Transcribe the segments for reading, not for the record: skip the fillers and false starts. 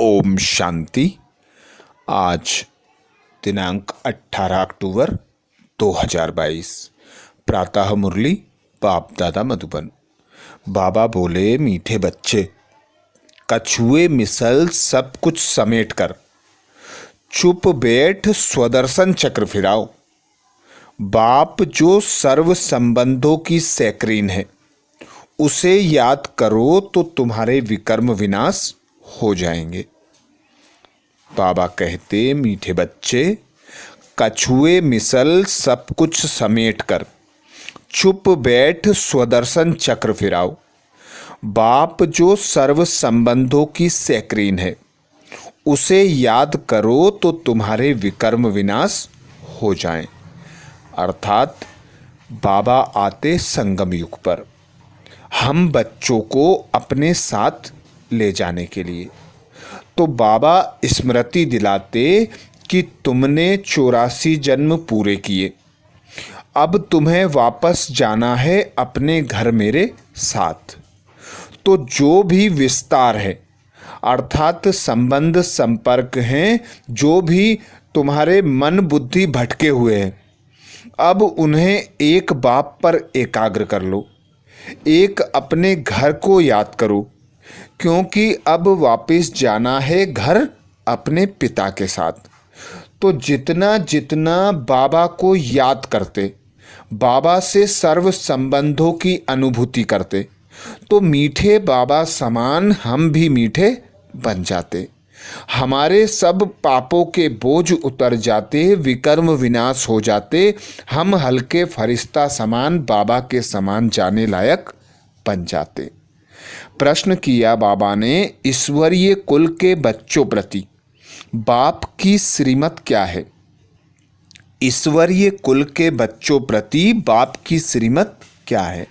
ओम शांति। आज दिनांक 18 अक्टूबर 2022। प्रातः मुरली बाप दादा मधुबन। बाबा बोले, मीठे बच्चे, कछुए मिसल सब कुछ समेट कर चुप बैठ स्वदर्शन चक्र फिराओ। बाप जो सर्व संबंधों की सैकरीन है, उसे याद करो तो तुम्हारे विकर्म विनाश हो जाएंगे। बाबा कहते, मीठे बच्चे, कछुए मिसल सब कुछ समेट कर चुप बैठ स्वदर्शन चक्र फिराओ। बाप जो सर्व संबंधों की सैकरीन है, उसे याद करो तो तुम्हारे विकर्म विनाश हो जाएं। अर्थात बाबा आते संगम युग पर हम बच्चों को अपने साथ ले जाने के लिए। तो बाबा स्मृति दिलाते कि तुमने 84 जन्म पूरे किए, अब तुम्हें वापस जाना है अपने घर मेरे साथ। तो जो भी विस्तार है, अर्थात संबंध संपर्क हैं, जो भी तुम्हारे मन बुद्धि भटके हुए हैं, अब उन्हें एक बाप पर एकाग्र कर लो। एक अपने घर को याद करो, क्योंकि अब वापस जाना है घर अपने पिता के साथ। तो जितना जितना बाबा को याद करते, बाबा से सर्व संबंधों की अनुभूति करते, तो मीठे बाबा समान हम भी मीठे बन जाते। हमारे सब पापों के बोझ उतर जाते, विकर्म विनाश हो जाते, हम हल्के फरिश्ता समान बाबा के समान जाने लायक बन जाते। प्रश्न किया बाबा ने, ईश्वरीय कुल के बच्चों प्रति बाप की श्रीमत क्या है? ईश्वरीय कुल के बच्चों प्रति बाप की श्रीमत क्या है?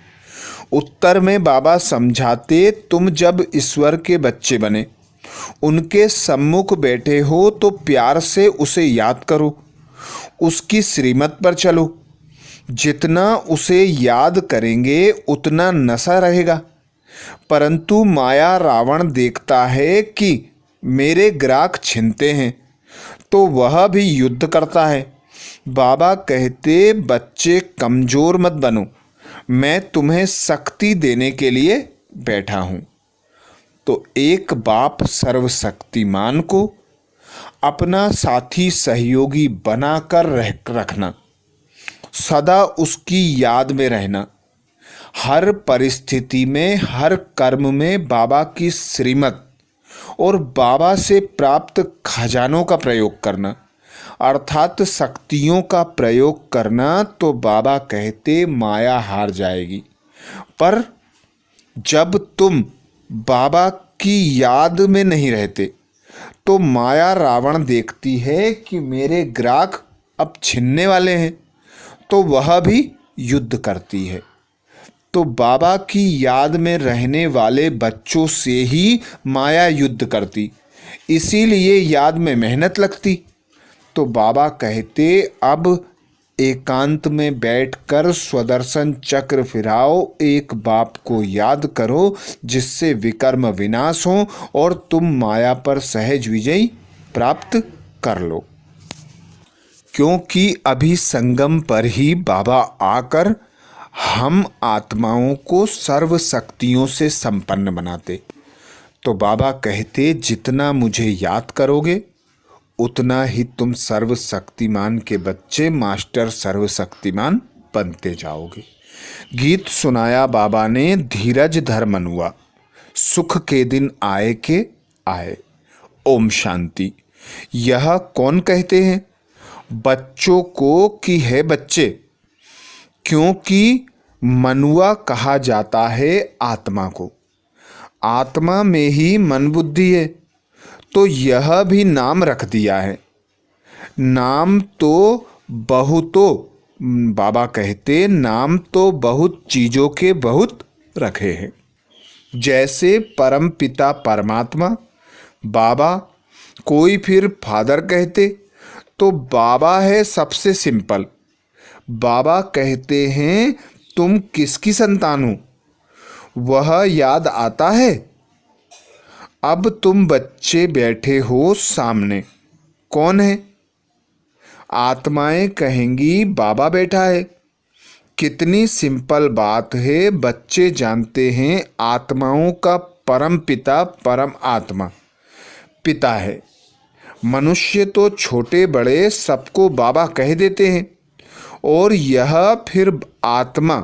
उत्तर में बाबा समझाते, तुम जब ईश्वर के बच्चे बने, उनके सम्मुख बैठे हो तो प्यार से उसे याद करो, उसकी श्रीमत पर चलो। जितना उसे याद करेंगे उतना नशा रहेगा। परंतु माया रावण देखता है कि मेरे ग्राहक छिनते हैं, तो वह भी युद्ध करता है। बाबा कहते, बच्चे कमजोर मत बनो, मैं तुम्हें शक्ति देने के लिए बैठा हूं। तो एक बाप सर्वशक्तिमान को अपना साथी सहयोगी बनाकर रखना, सदा उसकी याद में रहना, हर परिस्थिति में हर कर्म में बाबा की श्रीमत और बाबा से प्राप्त खजानों का प्रयोग करना, अर्थात शक्तियों का प्रयोग करना। तो बाबा कहते, माया हार जाएगी। पर जब तुम बाबा की याद में नहीं रहते, तो माया रावण देखती है कि मेरे ग्राहक अब छिनने वाले हैं, तो वह भी युद्ध करती है। तो बाबा की याद में रहने वाले बच्चों से ही माया युद्ध करती, इसीलिए याद में मेहनत लगती। तो बाबा कहते, अब एकांत में बैठकर स्वदर्शन चक्र फिराओ, एक बाप को याद करो जिससे विकर्म विनाश हो और तुम माया पर सहज विजय प्राप्त कर लो। क्योंकि अभी संगम पर ही बाबा आकर हम आत्माओं को सर्व शक्तियों से संपन्न बनाते। तो बाबा कहते, जितना मुझे याद करोगे उतना ही तुम सर्वशक्तिमान के बच्चे मास्टर सर्वशक्तिमान बनते जाओगे। गीत सुनाया बाबा ने, धीरज धर मनुआ, सुख के दिन आए के आए। ओम शांति। यह कौन कहते हैं? बच्चों को कि है बच्चे, क्योंकि मनुआ कहा जाता है आत्मा को। आत्मा में ही मन बुद्धि है, तो यह भी नाम रख दिया है। नाम तो बहुतों, बाबा कहते, नाम तो बहुत चीज़ों के बहुत रखे हैं। जैसे परम पिता परमात्मा बाबा, कोई फिर फादर कहते, तो बाबा है सबसे सिंपल। बाबा कहते हैं, तुम किसकी संतान हो, वह याद आता है? अब तुम बच्चे बैठे हो सामने, कौन है? आत्माएं कहेंगी बाबा बैठा है। कितनी सिंपल बात है। बच्चे जानते हैं आत्माओं का परम पिता परम आत्मा पिता है। मनुष्य तो छोटे बड़े सबको बाबा कह देते हैं, और यह फिर आत्मा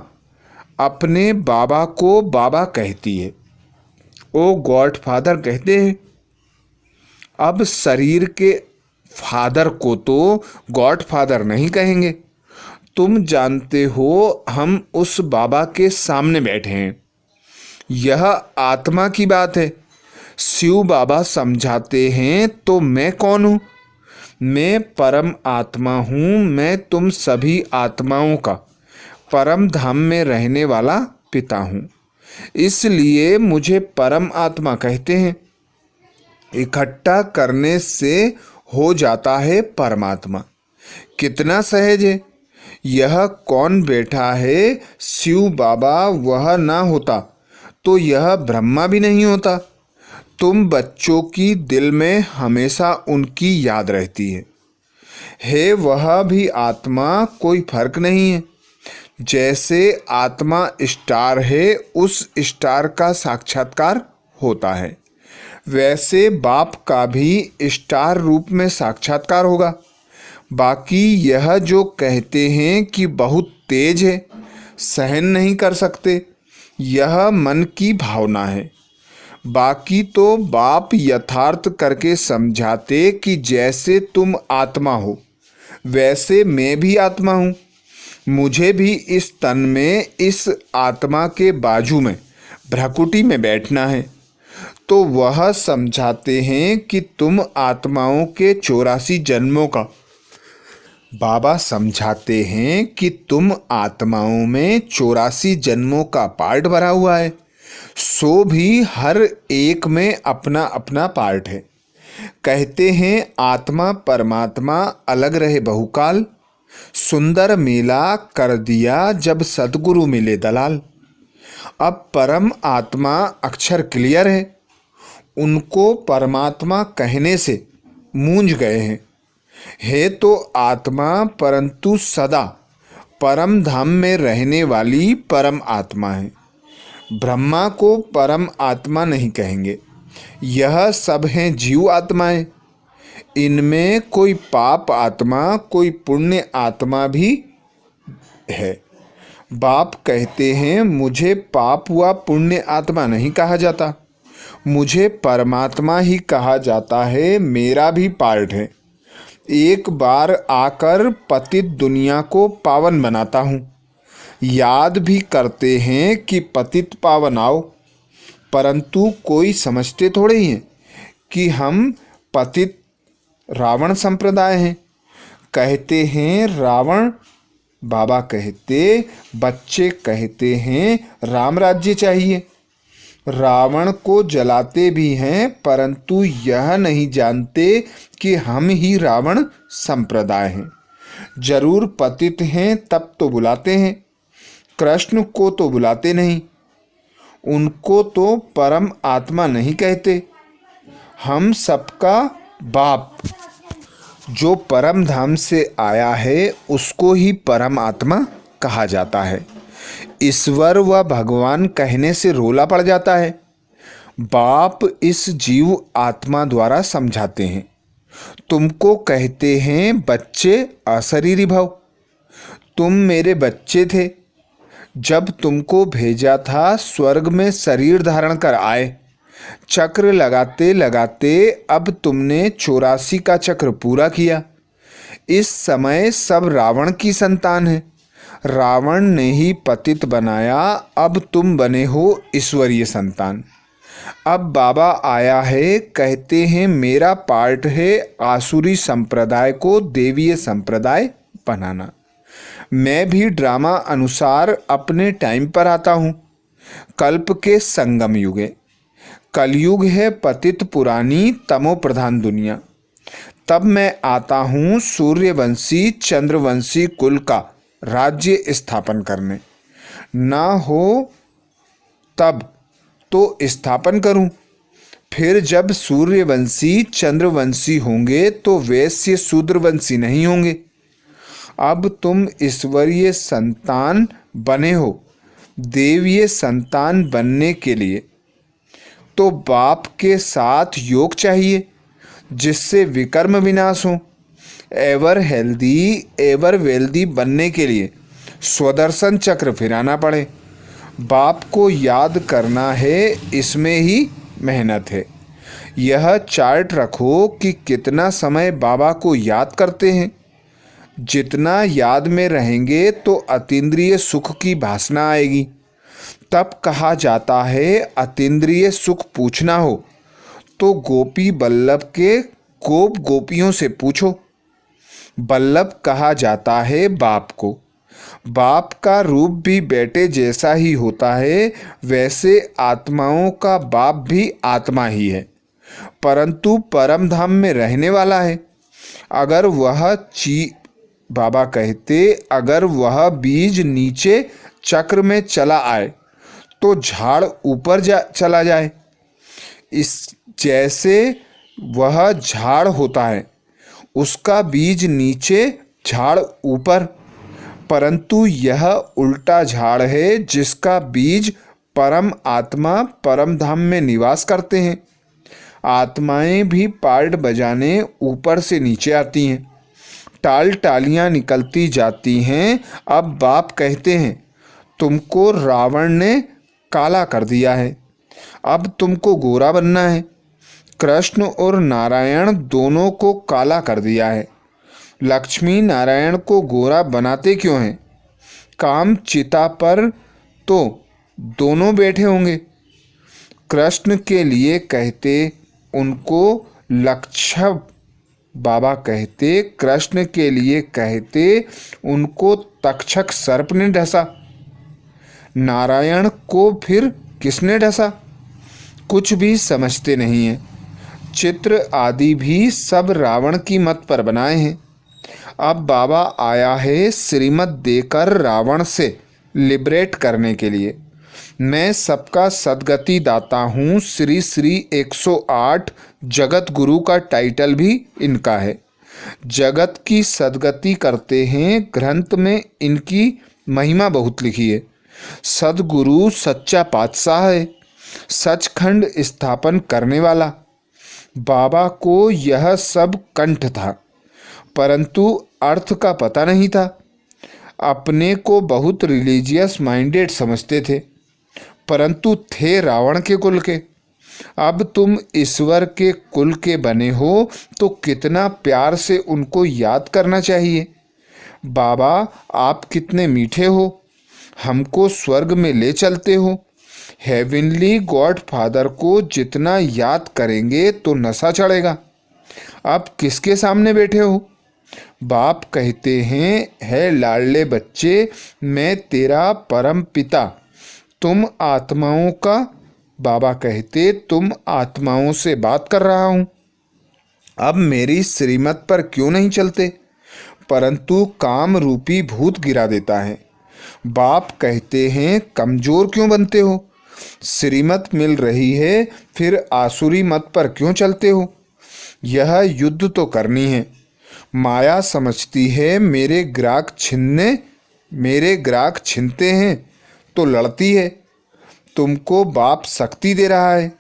अपने बाबा को बाबा कहती है, ओ गॉड फादर कहते हैं। अब शरीर के फादर को तो गॉड फादर नहीं कहेंगे। तुम जानते हो हम उस बाबा के सामने बैठे हैं। यह आत्मा की बात है। शिव बाबा समझाते हैं तो मैं कौन हूँ? मैं परम आत्मा हूँ। मैं तुम सभी आत्माओं का परम धाम में रहने वाला पिता हूँ, इसलिए मुझे परम आत्मा कहते हैं। इकट्ठा करने से हो जाता है परमात्मा। कितना सहज है। यह कौन बैठा है? शिव बाबा। वह ना होता तो यह ब्रह्मा भी नहीं होता। तुम बच्चों की दिल में हमेशा उनकी याद रहती है वह भी आत्मा, कोई फर्क नहीं है। जैसे आत्मा स्टार है, उस स्टार का साक्षात्कार होता है, वैसे बाप का भी स्टार रूप में साक्षात्कार होगा। बाकी यह जो कहते हैं कि बहुत तेज है, सहन नहीं कर सकते, यह मन की भावना है। बाकी तो बाप यथार्थ करके समझाते कि जैसे तुम आत्मा हो वैसे मैं भी आत्मा हूँ। मुझे भी इस तन में, इस आत्मा के बाजू में भ्रकुटी में बैठना है। तो वह समझाते हैं कि तुम आत्माओं के 84 जन्मों का, बाबा समझाते हैं कि तुम आत्माओं में 84 जन्मों का पार्ट भरा हुआ है। सो भी हर एक में अपना अपना पार्ट है। कहते हैं आत्मा परमात्मा अलग रहे बहुकाल। सुंदर मेला कर दिया जब सद्गुरु मिले दलाल। अब परम आत्मा अक्षर क्लियर है। उनको परमात्मा कहने से मूंझ गए हैं। है तो आत्मा, परंतु सदा परम धाम में रहने वाली परम आत्मा है। ब्रह्मा को परम आत्मा नहीं कहेंगे। यह सब हैं जीव आत्माएं। इनमें कोई पाप आत्मा, कोई पुण्य आत्मा भी है। बाप कहते हैं मुझे पाप व पुण्य आत्मा नहीं कहा जाता, मुझे परमात्मा ही कहा जाता है। मेरा भी पार्ट है। एक बार आकर पतित दुनिया को पावन बनाता हूँ। याद भी करते हैं कि पतित पावन आओ, परंतु कोई समझते थोड़े ही हैं कि हम पतित रावण संप्रदाय हैं। कहते हैं रावण, बाबा कहते, बच्चे कहते हैं राम राज्य चाहिए। रावण को जलाते भी हैं, परंतु यह नहीं जानते कि हम ही रावण संप्रदाय हैं। जरूर पतित हैं तब तो बुलाते हैं। कृष्ण को तो बुलाते नहीं, उनको तो परम आत्मा नहीं कहते। हम सबका बाप जो परम धाम से आया है उसको ही परम आत्मा कहा जाता है। ईश्वर व भगवान कहने से रोला पड़ जाता है। बाप इस जीव आत्मा द्वारा समझाते हैं। तुमको कहते हैं बच्चे अशरीरी भव। तुम मेरे बच्चे थे। जब तुमको भेजा था स्वर्ग में शरीर धारण कर आए। चक्र लगाते लगाते अब तुमने 84 का चक्र पूरा किया। इस समय सब रावण की संतान है। रावण ने ही पतित बनाया। अब तुम बने हो ईश्वरीय संतान। अब बाबा आया है, कहते हैं मेरा पार्ट है आसुरी संप्रदाय को देवीय संप्रदाय बनाना। मैं भी ड्रामा अनुसार अपने टाइम पर आता हूँ। कल्प के संगम युगे, कलयुग है पतित पुरानी तमो प्रधान दुनिया। तब मैं आता हूँ सूर्यवंशी चंद्रवंशी कुल का राज्य स्थापन करने। ना हो तब तो स्थापन करूं, फिर जब सूर्यवंशी चंद्रवंशी होंगे तो वैश्य शूद्रवंशी नहीं होंगे। अब तुम ईश्वरीय संतान बने हो। देवीय संतान बनने के लिए तो बाप के साथ योग चाहिए, जिससे विकर्म विनाश हो। एवर हेल्दी एवर वेल्दी बनने के लिए स्वदर्शन चक्र फिराना पड़े। बाप को याद करना है, इसमें ही मेहनत है। यह चार्ट रखो कि कितना समय बाबा को याद करते हैं। जितना याद में रहेंगे तो अतीन्द्रिय सुख की भासना आएगी। तब कहा जाता है अतीन्द्रिय सुख पूछना हो तो गोपी बल्लभ के गोप गोपियों से पूछो। बल्लभ कहा जाता है बाप को। बाप का रूप भी बेटे जैसा ही होता है, वैसे आत्माओं का बाप भी आत्मा ही है, परंतु परम धाम में रहने वाला है। अगर वह बाबा कहते अगर वह बीज नीचे चक्र में चला आए तो झाड़ ऊपर चला जाए। इस जैसे वह झाड़ होता है, उसका बीज नीचे झाड़ ऊपर, परंतु यह उल्टा झाड़ है जिसका बीज परम आत्मा परम धाम में निवास करते हैं। आत्माएं भी पार्ट बजाने ऊपर से नीचे आती हैं। टाल टालियां निकलती जाती हैं। अब बाप कहते हैं तुमको रावण ने काला कर दिया है, अब तुमको गोरा बनना है। कृष्ण और नारायण दोनों को काला कर दिया है। लक्ष्मी नारायण को गोरा बनाते क्यों हैं? काम चिता पर तो दोनों बैठे होंगे। कृष्ण के लिए कहते उनको लक्ष्य, बाबा कहते कृष्ण के लिए कहते उनको तक्षक सर्प ने ढसा। नारायण को फिर किसने ढसा? कुछ भी समझते नहीं हैं। चित्र आदि भी सब रावण की मत पर बनाए हैं। अब बाबा आया है श्रीमत देकर रावण से लिबरेट करने के लिए। मैं सबका सदगति दाता हूँ। श्री श्री 108 जगत गुरु का टाइटल भी इनका है। जगत की सदगति करते हैं। ग्रंथ में इनकी महिमा बहुत लिखी है। सदगुरु सच्चा पातशाह है, सचखंड स्थापन करने वाला। बाबा को यह सब कंठ था, परंतु अर्थ का पता नहीं था। अपने को बहुत रिलीजियस माइंडेड समझते थे, परंतु थे रावण के कुल के। अब तुम ईश्वर के कुल के बने हो तो कितना प्यार से उनको याद करना चाहिए। बाबा आप कितने मीठे हो, हमको स्वर्ग में ले चलते हो। हेवनली गॉड फादर को जितना याद करेंगे तो नशा चढ़ेगा। अब किसके सामने बैठे हो? बाप कहते हैं है लाडले बच्चे, मैं तेरा परम पिता, तुम आत्माओं का। बाबा कहते तुम आत्माओं से बात कर रहा हूँ। अब मेरी श्रीमत पर क्यों नहीं चलते? परंतु काम रूपी भूत गिरा देता है। बाप कहते हैं कमजोर क्यों बनते हो? श्रीमत मिल रही है, फिर आसुरी मत पर क्यों चलते हो? यह युद्ध तो करनी है। माया समझती है मेरे ग्राहक छीनते हैं तो लड़ती है। तुमको बाप शक्ति दे रहा है।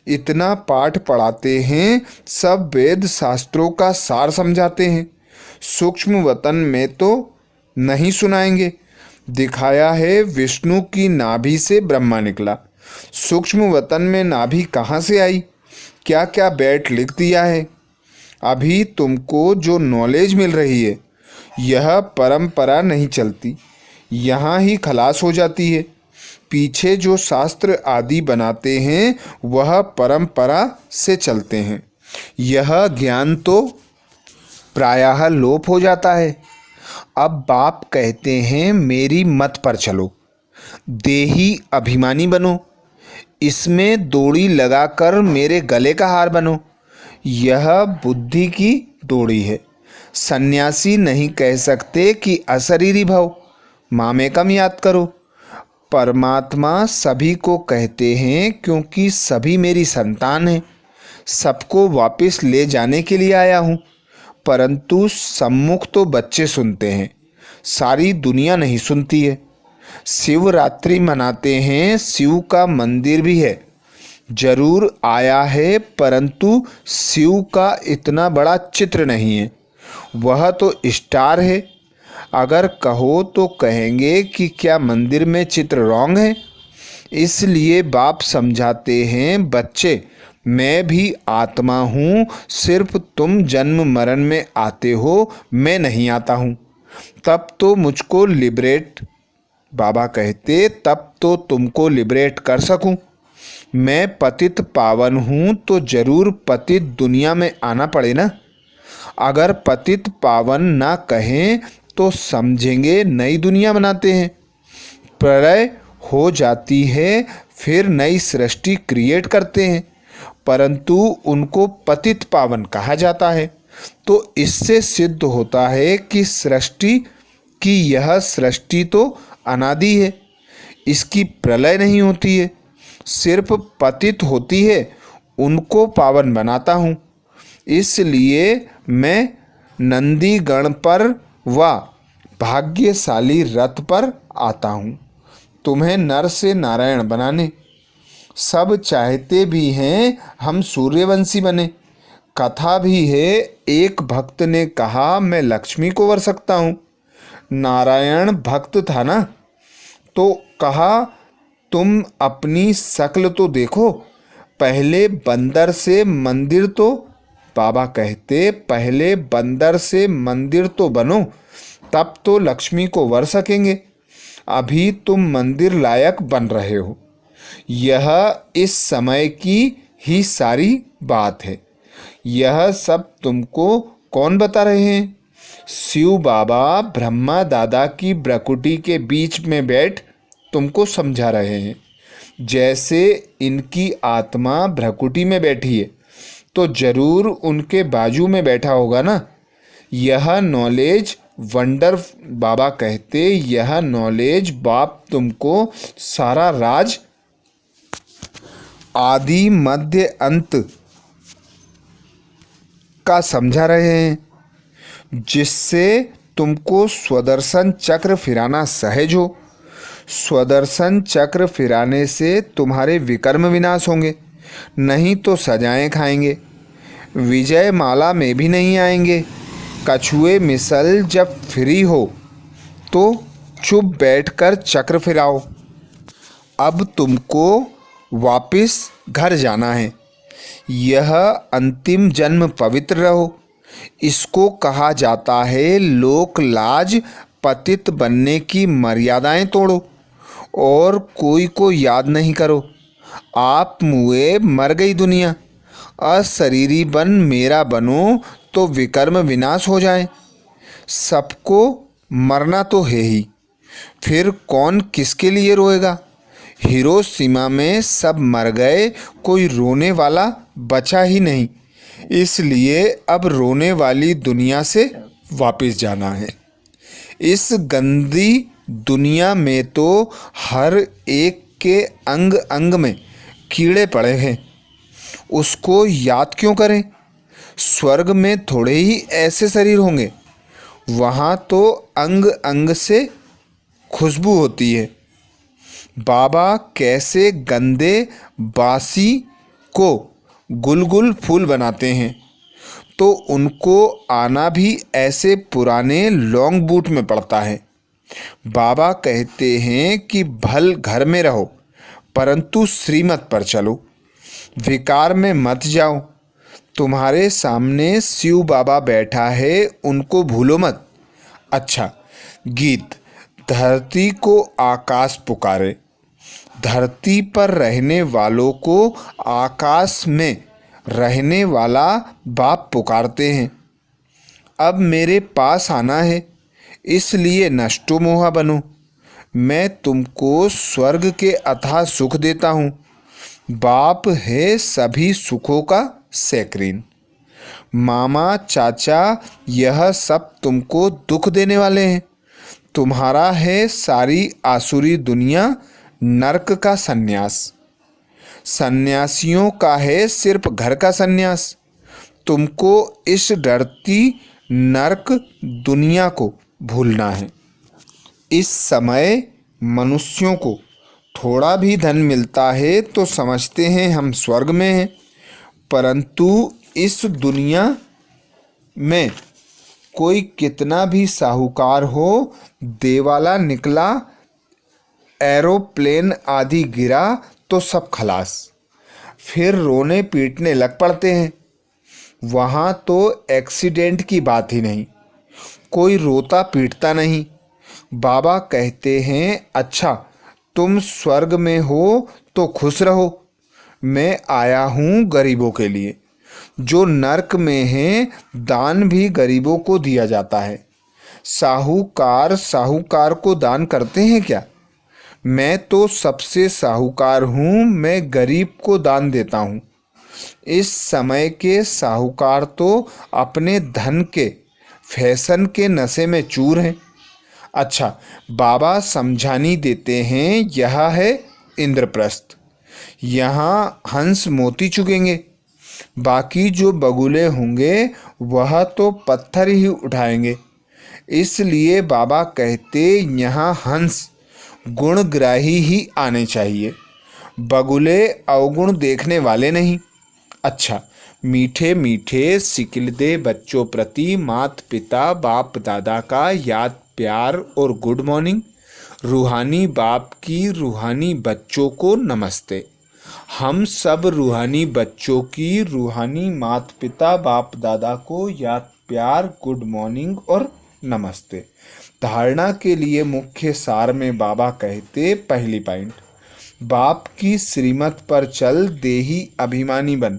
इतना पाठ पढ़ाते हैं, सब वेद शास्त्रों का सार समझाते हैं। सूक्ष्म वतन में तो नहीं सुनाएंगे। दिखाया है विष्णु की नाभि से ब्रह्मा निकला। सूक्ष्म वतन में नाभि कहाँ से आई? क्या क्या बैठ लिख दिया है। अभी तुमको जो नॉलेज मिल रही है, यह परंपरा नहीं चलती, यहाँ ही खलास हो जाती है। पीछे जो शास्त्र आदि बनाते हैं वह परंपरा से चलते हैं। यह ज्ञान तो प्रायः लोप हो जाता है। अब बाप कहते हैं मेरी मत पर चलो, देही अभिमानी बनो, इसमें दोड़ी लगाकर मेरे गले का हार बनो। यह बुद्धि की दोड़ी है। सन्यासी नहीं कह सकते कि अशरीरी भव, मामेकम याद करो। परमात्मा सभी को कहते हैं क्योंकि सभी मेरी संतान हैं। सबको वापस ले जाने के लिए आया हूँ, परंतु सम्मुख तो बच्चे सुनते हैं, सारी दुनिया नहीं सुनती है। शिवरात्रि मनाते हैं, शिव का मंदिर भी है, जरूर आया है, परंतु शिव का इतना बड़ा चित्र नहीं है, वह तो स्टार है। अगर कहो तो कहेंगे कि क्या मंदिर में चित्र रॉन्ग है। इसलिए बाप समझाते हैं, बच्चे मैं भी आत्मा हूँ, सिर्फ तुम जन्म मरण में आते हो, मैं नहीं आता हूँ। तब तो मुझको लिबरेट, बाबा कहते तब तो तुमको लिबरेट कर सकूं। मैं पतित पावन हूँ तो जरूर पतित दुनिया में आना पड़े ना। अगर पतित पावन ना कहें तो समझेंगे नई दुनिया बनाते हैं, प्रलय हो जाती है, फिर नई सृष्टि क्रिएट करते हैं, परंतु उनको पतित पावन कहा जाता है। तो इससे सिद्ध होता है कि सृष्टि की यह सृष्टि तो अनादि है, इसकी प्रलय नहीं होती है, सिर्फ पतित होती है, उनको पावन बनाता हूँ। इसलिए मैं नंदी गण पर व भाग्यशाली रथ पर आता हूँ, तुम्हें नर से नारायण बनाने। सब चाहते भी हैं हम सूर्यवंशी बने। कथा भी है, एक भक्त ने कहा मैं लक्ष्मी को वर सकता हूँ। नारायण भक्त था ना, तो कहा तुम अपनी शक्ल तो देखो, पहले बंदर से मंदिर तो, बाबा कहते पहले बंदर से मंदिर तो बनो, तब तो लक्ष्मी को वर सकेंगे। अभी तुम मंदिर लायक बन रहे हो। यह इस समय की ही सारी बात है। यह सब तुमको कौन बता रहे हैं? शिव बाबा ब्रह्मा दादा की ब्रकुटी के बीच में बैठ तुमको समझा रहे हैं। जैसे इनकी आत्मा भ्रकुटी में बैठी है तो जरूर उनके बाजू में बैठा होगा ना। यह नॉलेज वंडर, बाबा कहते यह नॉलेज बाप तुमको सारा राज आदि मध्य अंत का समझा रहे हैं, जिससे तुमको स्वदर्शन चक्र फिराना सहज हो। स्वदर्शन चक्र फिराने से तुम्हारे विकर्म विनाश होंगे, नहीं तो सजाएं खाएंगे, विजय माला में भी नहीं आएंगे। कछुए मिसल जब फ्री हो तो चुप बैठकर चक्र फिराओ। अब तुमको वापिस घर जाना है। यह अंतिम जन्म पवित्र रहो। इसको कहा जाता है लोक लाज। पतित बनने की मर्यादाएं तोड़ो और कोई को याद नहीं करो। आप मुए, मर गई दुनिया। अशरीरी बन मेरा बनो तो विकर्म विनाश हो जाए। सबको मरना तो है ही, फिर कौन किसके लिए रोएगा? हिरोशिमा में सब मर गए, कोई रोने वाला बचा ही नहीं। इसलिए अब रोने वाली दुनिया से वापस जाना है। इस गंदी दुनिया में तो हर एक के अंग अंग में कीड़े पड़े हैं, उसको याद क्यों करें? स्वर्ग में थोड़े ही ऐसे शरीर होंगे, वहाँ तो अंग अंग से खुशबू होती है। बाबा कैसे गंदे बासी को गुलगुल फूल बनाते हैं, तो उनको आना भी ऐसे पुराने लॉन्ग बूट में पड़ता है। बाबा कहते हैं कि भल घर में रहो, परंतु श्रीमत पर चलो, विकार में मत जाओ। तुम्हारे सामने शिव बाबा बैठा है, उनको भूलो मत। अच्छा गीत, धरती को आकाश पुकारे। धरती पर रहने वालों को आकाश में रहने वाला बाप पुकारते हैं। अब मेरे पास आना है, इसलिए नष्टो मोहा बनो। मैं तुमको स्वर्ग के अथाह सुख देता हूँ। बाप है सभी सुखों का सैकरीन। मामा चाचा यह सब तुमको दुख देने वाले हैं। तुम्हारा है सारी आसुरी दुनिया, नरक का सन्यास। सन्यासियों का है सिर्फ घर का सन्यास। तुमको इस डरती नरक दुनिया को भूलना है। इस समय मनुष्यों को थोड़ा भी धन मिलता है तो समझते हैं हम स्वर्ग में हैं, परंतु इस दुनिया में कोई कितना भी साहूकार हो, देवाला निकला, एरोप्लेन आदि गिरा तो सब खलास, फिर रोने पीटने लग पड़ते हैं। वहाँ तो एक्सीडेंट की बात ही नहीं, कोई रोता पीटता नहीं। बाबा कहते हैं, अच्छा तुम स्वर्ग में हो तो खुश रहो, मैं आया हूँ गरीबों के लिए। जो नरक में हैं दान भी गरीबों को दिया जाता है। साहूकार साहूकार को दान करते हैं क्या? मैं तो सबसे साहूकार हूँ, मैं गरीब को दान देता हूँ। इस समय के साहूकार तो अपने धन के फैशन के नशे में चूर हैं। अच्छा, बाबा समझानी देते हैं, यह है इंद्रप्रस्थ, यहाँ हंस मोती चुगेंगे, बाकी जो बगुले होंगे वह तो पत्थर ही उठाएंगे। इसलिए बाबा कहते यहाँ हंस गुणग्राही ही आने चाहिए, बगुले अवगुण देखने वाले नहीं। अच्छा, मीठे मीठे सिकिलदे बच्चों प्रति माता पिता बाप दादा का याद प्यार और गुड मॉर्निंग। रूहानी बाप की रूहानी बच्चों को नमस्ते। हम सब रूहानी बच्चों की रूहानी माता पिता बाप दादा को याद प्यार गुड मॉर्निंग और नमस्ते। धारणा के लिए मुख्य सार में बाबा कहते, पहली पॉइंट, बाप की श्रीमत पर चल, देही अभिमानी बन।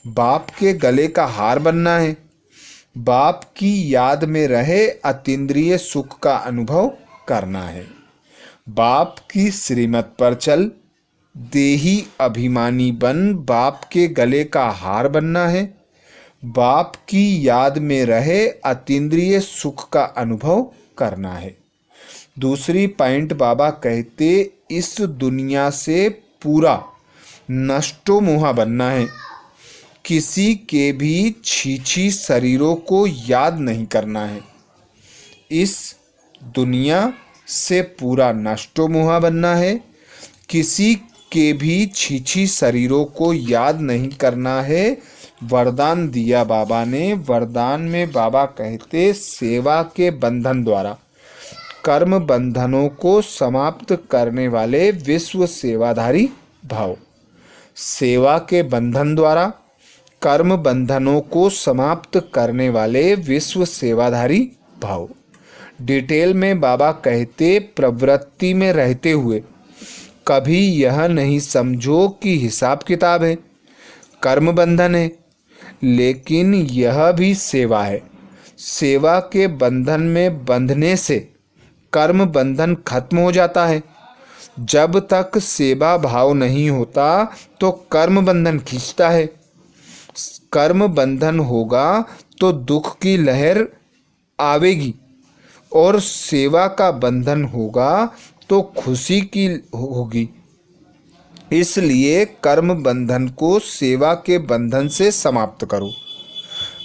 बाप के गले का हार बनना है। बाप की याद में रहे अतीन्द्रिय सुख का अनुभव करना है। बाप की श्रीमत पर चल, देही अभिमानी बन, बाप के गले का हार बनना है। बाप की याद में रहे अतीन्द्रिय सुख का अनुभव करना है। दूसरी पॉइंट बाबा कहते, इस दुनिया से पूरा नष्टो मुहा बनना है। किसी के भी छीछी शरीरों को याद नहीं करना है। इस दुनिया से पूरा नष्टो मुहा बनना है। किसी के भी छीछी शरीरों को याद नहीं करना है। वरदान दिया बाबा ने। वरदान में बाबा कहते, सेवा के बंधन द्वारा कर्म बंधनों को समाप्त करने वाले विश्व सेवाधारी भाव। सेवा के बंधन द्वारा कर्म बंधनों को समाप्त करने वाले विश्व सेवाधारी भाव। डिटेल में बाबा कहते, प्रवृत्ति में रहते हुए कभी यह नहीं समझो कि हिसाब किताब है, कर्म बंधन है, लेकिन यह भी सेवा है। सेवा के बंधन में बंधने से कर्म बंधन खत्म हो जाता है। जब तक सेवा भाव नहीं होता तो कर्म बंधन खींचता है। कर्म बंधन होगा तो दुख की लहर आवेगी, और सेवा का बंधन होगा तो खुशी की होगी। इसलिए कर्म बंधन को सेवा के बंधन से समाप्त करो।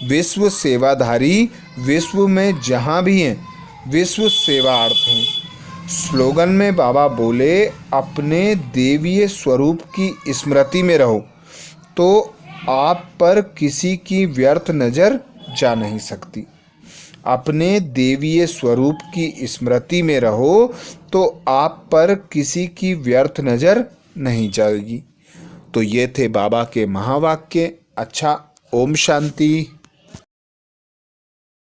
विश्व सेवाधारी विश्व में जहाँ भी हैं, विश्व सेवार्थ हैं। स्लोगन में बाबा बोले, अपने देवीय स्वरूप की स्मृति में रहो तो आप पर किसी की व्यर्थ नज़र जा नहीं सकती। अपने देवीय स्वरूप की स्मृति में रहो तो आप पर किसी की व्यर्थ नज़र नहीं जाएगी। तो ये थे बाबा के महावाक्य। अच्छा, ओम शांति।